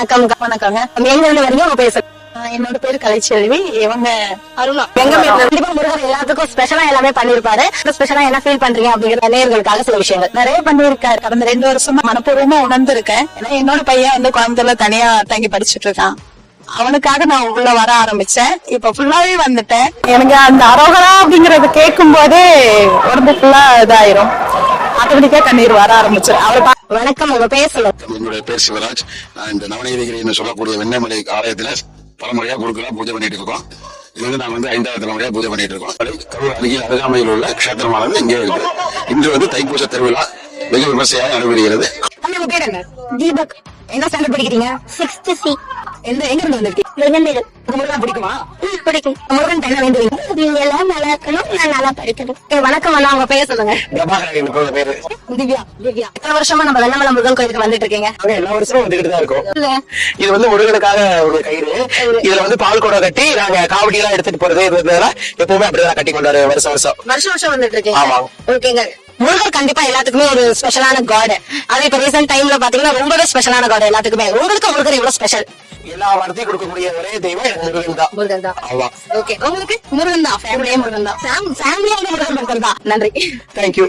வணக்கம். வணக்கங்க. எங்க இருந்து வரீங்க? உங்க பேர் என்னோட பேரு கலைச்செல்வி. இவங்க அருணா. கண்டிப்பா முருகர் எல்லாத்துக்கும் ஸ்பெஷலா எல்லாமே பண்ணிருப்பாரு. ஸ்பெஷலா என்ன ஃபீல் பண்றீங்க அப்படிங்கிற நேயர்களுக்காக சில விஷயங்கள் நிறைய பண்ணிருக்காரு. கடந்த 2 வருஷமா மனப்பூர்வமா உணர்ந்திருக்கேன். ஏன்னா என்னோட பையன் வந்து கோயம்புத்தூர்ல தனியா தங்கி படிச்சுட்டு இருக்கான். அவனுக்காக நான் உள்ள வர ஆரம்பிச்சேன். இப்ப ஃபுல்லாவே வந்துட்டேன். எனக்கு அந்த அரோகரா அப்படிங்கறது கேட்கும் போதே உடம்பு ஃபுல்லா இதாயிரும். ஆட்டோமேட்டிக்கா கண்ணீர் வர ஆரம்பிச்சிடும். அவரை வணக்கம். உங்க பேர் சொல்லுங்க. என்னுடைய பேர் சிவராஜ். நான் இந்த நவநீதகிரி சொல்லக்கூடிய வெண்ணமலை ஆலயத்துல பல முறையா குருக்களா பூஜை பண்ணிட்டு இருக்கோம். இது வந்து நாங்க 5வது தலைமுறையா பூஜை பண்ணிட்டு இருக்கோம். கரூர் அருகில் அருகாமையில் உள்ள கஷேத்திரமானது இங்கே இருக்குது. இன்று வந்து தைப்பூச திருவிழா வெகு விமர்சையாக நடைபெறுகிறது. உங்க பேர் என்ன? தீபக். எந்த ஸ்டாண்டர்ட் படிக்கிறீங்க? 6th C. எங்க இருந்து வந்திருக்கீங்க? முருகன். முருகன் பிடிக்குமா? பிடிக்கும். முருகன் என்ன வேண்டுவீங்க? நீங்க எல்லாம் நல்லா இருக்கணும், நான் நல்லா படிக்கணும். வணக்கம் அண்ணா. உங்க பேர் சொல்லுங்க. பிரபாகரன் பேரு. திவ்யா. எத்தனை வருஷமா நம்ம வெண்ணமலை முருகன் கோயிலுக்கு வந்துட்டு இருக்கீங்க? எல்லா வருஷமும் வந்துகிட்டு தான் இருக்கும். இது வந்து முருகனுக்காக ஒரு கயிறு. இதுல வந்து பால் குடம் கட்டி நாங்க காவடி எல்லாம் எடுத்துட்டு போறது எப்பவுமே அப்படிதான் கட்டி கொண்டாரு வருஷம் வந்துட்டு இருக்கீங்க. ஆமா. ஓகேங்க. முருகர் கண்டிப்பா எல்லாத்துக்குமே ஒரு ஸ்பெஷலான காட். அது இப்ப ரீசெண்ட் டைம்ல பாத்தீங்கன்னா ரொம்பவே ஸ்பெஷலான காட் எல்லாத்துக்குமே. உங்களுக்கு முருகர் எவ்வளவு ஸ்பெஷல்? எல்லா வரத்தையும் கொடுக்கக்கூடிய ஒரே தெய்வம் முருகன் தான். முருகன் தான். ஓகே. உங்களுக்கு முருகன் தான். ஃபேமிலியே முருகன் தான். ஃபேமிலியோட முருகன் தான். நன்றி. தேங்க்யூ.